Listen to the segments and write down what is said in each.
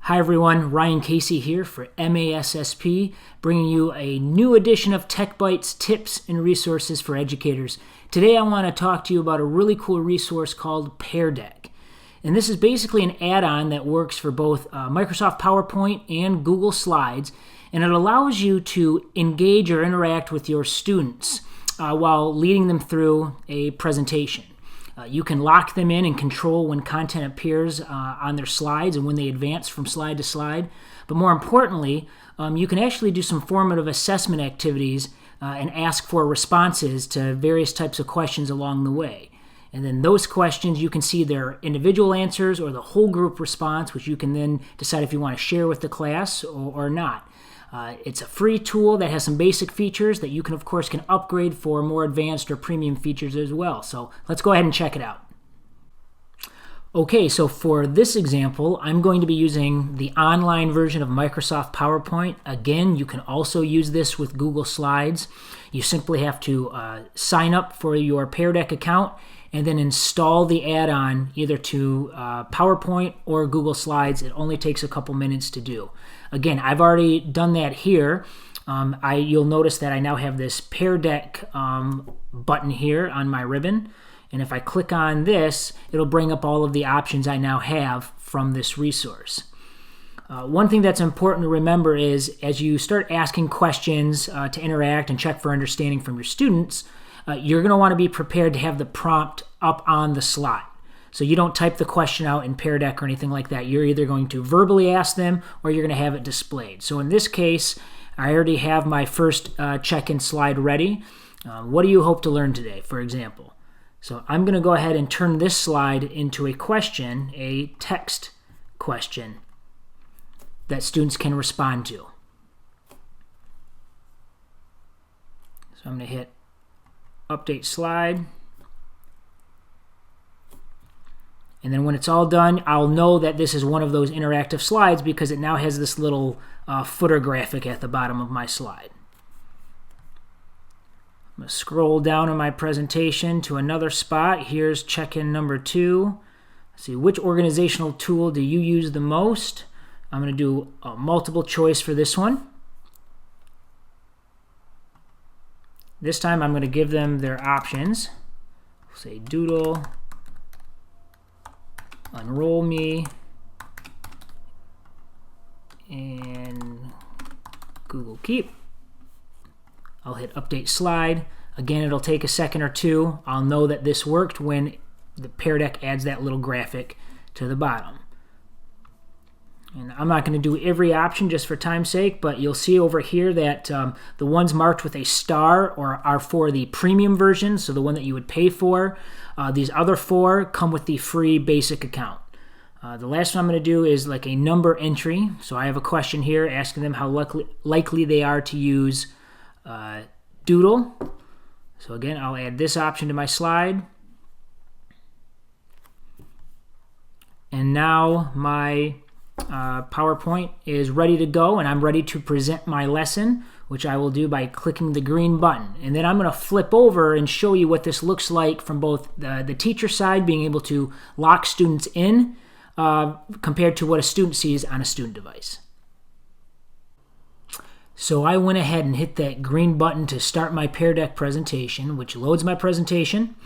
Hi everyone, Ryan Casey here for MASSP, bringing you a new edition of TechBytes tips and resources for educators. Today I want to talk to you about a really cool resource called PearDeck. And this is basically an add-on that works for both Microsoft PowerPoint and Google Slides, and it allows you to engage or interact with your students while leading them through a presentation. You can lock them in and control when content appears on their slides and when they advance from slide to slide. But more importantly, you can actually do some formative assessment activities and ask for responses to various types of questions along the way. And then those questions, you can see their individual answers or the whole group response, which you can then decide if you want to share with the class or not. It's a free tool that has some basic features that you can, of course, upgrade for more advanced or premium features as well. So let's go ahead and check it out. Okay, so for this example, I'm going to be using the online version of Microsoft PowerPoint. Again, you can also use this with Google Slides. You simply have to sign up for your PearDeck account and then install the add-on either to PowerPoint or Google Slides. It only takes a couple minutes to do. Again, I've already done that here. You'll notice that I now have this PearDeck button here on my ribbon. And if I click on this, it'll bring up all of the options I now have from this resource. One thing that's important to remember is as you start asking questions to interact and check for understanding from your students, you're going to want to be prepared to have the prompt up on the slide. So you don't type the question out in PearDeck or anything like that. You're either going to verbally ask them or you're going to have it displayed. So in this case, I already have my first check-in slide ready. What do you hope to learn today, for example? So I'm going to go ahead and turn this slide into a question, a text question that students can respond to. So I'm going to hit Update Slide. And then when it's all done, I'll know that this is one of those interactive slides because it now has this little footer graphic at the bottom of my slide. I'm going to scroll down in my presentation to another spot. Here's check-in number 2. Let's see, which organizational tool do you use the most? I'm going to do a multiple choice for this one. This time I'm going to give them their options. Say Doodle, Unroll Me, and Google Keep. I'll hit Update Slide. Again, it'll take a second or two. I'll know that this worked when the PearDeck adds that little graphic to the bottom. And I'm not going to do every option just for time's sake, but you'll see over here that the ones marked with a star are for the premium version, so the one that you would pay for. These other 4 come with the free basic account. The last one I'm going to do is like a number entry. So I have a question here asking them how likely they are to use Doodle. So again, I'll add this option to my slide. And now my PowerPoint is ready to go, and I'm ready to present my lesson, which I will do by clicking the green button. And then I'm going to flip over and show you what this looks like from both the teacher side, being able to lock students in, compared to what a student sees on a student device. So I went ahead and hit that green button to start my PearDeck presentation, which loads my presentation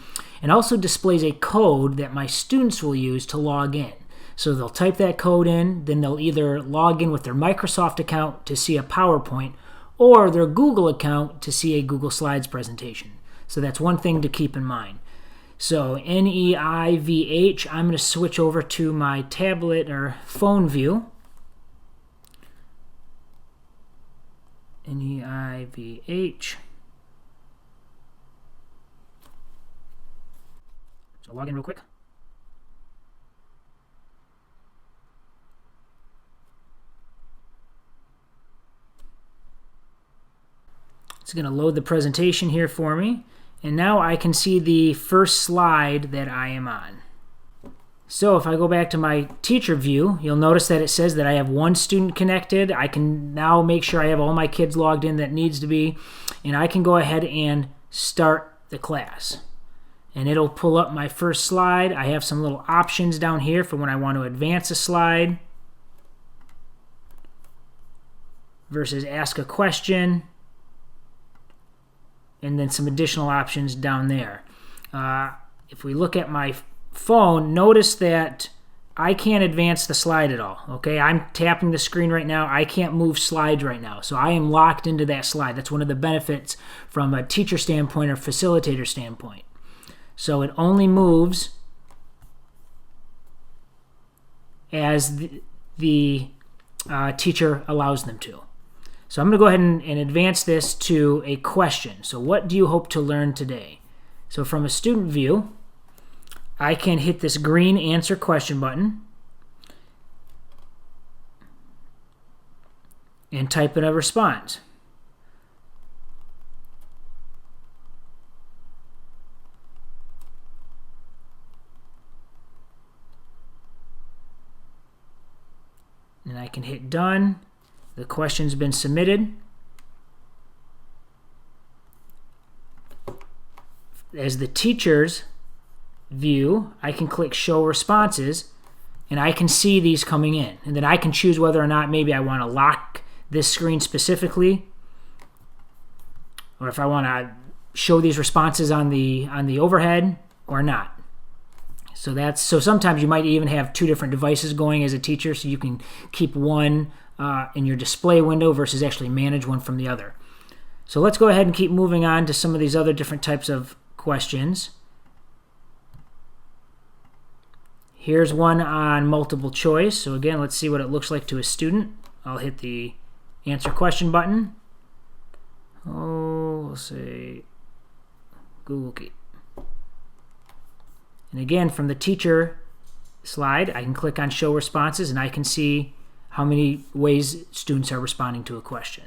and also displays a code that my students will use to log in. So they'll type that code in, then they'll either log in with their Microsoft account to see a PowerPoint or their Google account to see a Google Slides presentation. So that's one thing to keep in mind. So NEIVH, I'm going to switch over to my tablet or phone view. NEIVH. So log in real quick. It's going to load the presentation here for me. And now I can see the first slide that I am on. So if I go back to my teacher view, you'll notice that it says that I have 1 student connected. I can now make sure I have all my kids logged in that needs to be, and I can go ahead and start the class. And it'll pull up my first slide. I have some little options down here for when I want to advance a slide. versus ask a question, and then some additional options down there. If we look at my phone, notice that I can't advance the slide at all. Okay, I'm tapping the screen right now. I can't move slides right now. So I am locked into that slide. That's one of the benefits from a teacher standpoint or facilitator standpoint. So it only moves as the teacher allows them to. So I'm going to go ahead and advance this to a question. So what do you hope to learn today? So from a student view, I can hit this green answer question button and type in a response. And I can hit done. The question's been submitted. As the teacher's view, I can click show responses and I can see these coming in. And then I can choose whether or not maybe I want to lock this screen specifically, or if I want to show these responses on the overhead or not. So sometimes you might even have two different devices going as a teacher, so you can keep one in your display window versus actually manage one from the other. So let's go ahead and keep moving on to some of these other different types of questions. Here's one on multiple choice. So again, let's see what it looks like to a student. I'll hit the answer question button. We'll say Google Keep. And again, from the teacher slide, I can click on show responses and I can see how many ways students are responding to a question.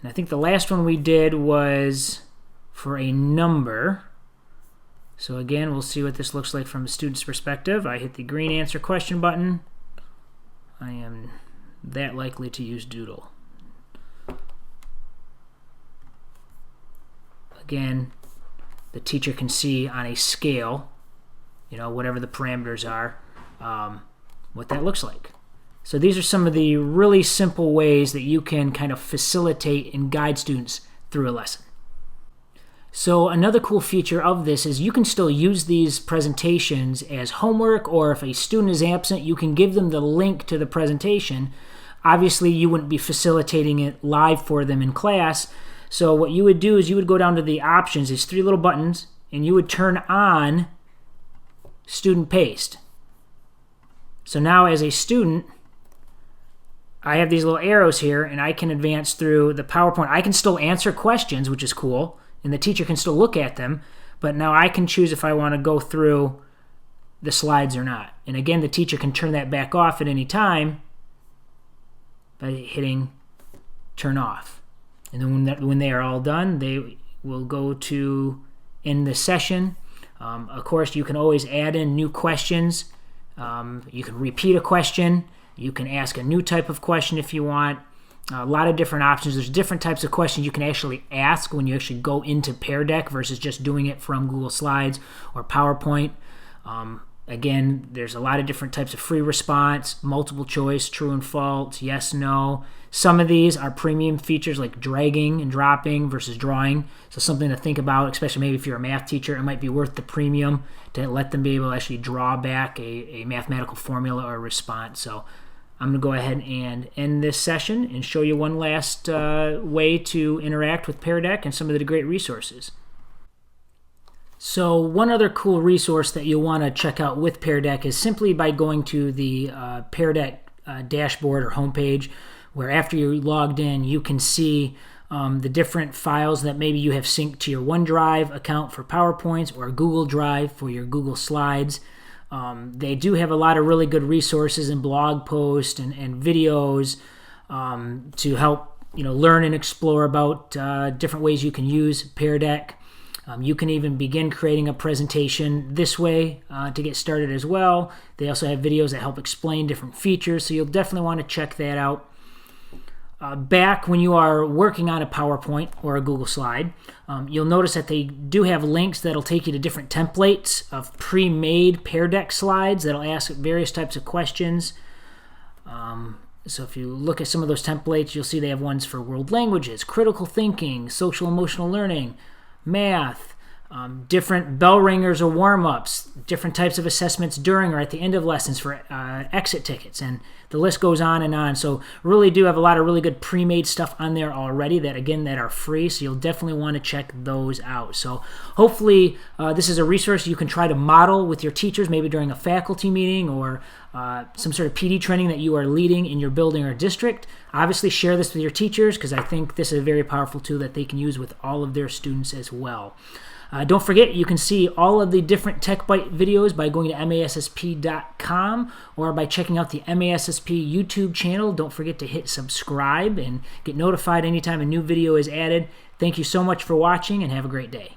And I think the last one we did was for a number. So again, we'll see what this looks like from a student's perspective. I hit the green answer question button. I am that likely to use Doodle. Again, the teacher can see on a scale, whatever the parameters are, what that looks like. So these are some of the really simple ways that you can kind of facilitate and guide students through a lesson. So another cool feature of this is you can still use these presentations as homework, or if a student is absent, you can give them the link to the presentation. Obviously, you wouldn't be facilitating it live for them in class. So what you would do is you would go down to the options, these three little buttons, and you would turn on student paste. So now as a student, I have these little arrows here and I can advance through the PowerPoint. I can still answer questions, which is cool, and the teacher can still look at them, but now I can choose if I want to go through the slides or not. And again, the teacher can turn that back off at any time by hitting turn off. And then when they are all done, they will go to end the session. Of course, you can always add in new questions. You can repeat a question. You can ask a new type of question if you want. A lot of different options. There's different types of questions you can actually ask when you actually go into PearDeck versus just doing it from Google Slides or PowerPoint. Again, there's a lot of different types of free response, multiple choice, true and false, yes, no. Some of these are premium features like dragging and dropping versus drawing. So something to think about, especially maybe if you're a math teacher, it might be worth the premium to let them be able to actually draw back a mathematical formula or a response. So I'm going to go ahead and end this session and show you one last way to interact with PearDeck and some of the great resources. So one other cool resource that you'll want to check out with PearDeck is simply by going to the PearDeck dashboard or homepage, where after you're logged in, you can see the different files that maybe you have synced to your OneDrive account for PowerPoints or Google Drive for your Google Slides. They do have a lot of really good resources and blog posts and videos to help learn and explore about different ways you can use PearDeck. You can even begin creating a presentation this way to get started as well. They also have videos that help explain different features, so you'll definitely want to check that out. Back when you are working on a PowerPoint or a Google slide, you'll notice that they do have links that'll take you to different templates of pre-made PearDeck slides that'll ask various types of questions. So if you look at some of those templates, you'll see they have ones for world languages, critical thinking, social emotional learning, math, different bell ringers or warm-ups, different types of assessments during or at the end of lessons for exit tickets, and the list goes on and on. So really do have a lot of really good pre-made stuff on there already that, again, that are free, so you'll definitely want to check those out. So hopefully this is a resource you can try to model with your teachers, maybe during a faculty meeting or some sort of PD training that you are leading in your building or district. Obviously share this with your teachers, because I think this is a very powerful tool that they can use with all of their students as well. Don't forget, you can see all of the different TechByte videos by going to MASSP.com or by checking out the MASSP YouTube channel. Don't forget to hit subscribe and get notified anytime a new video is added. Thank you so much for watching, and have a great day.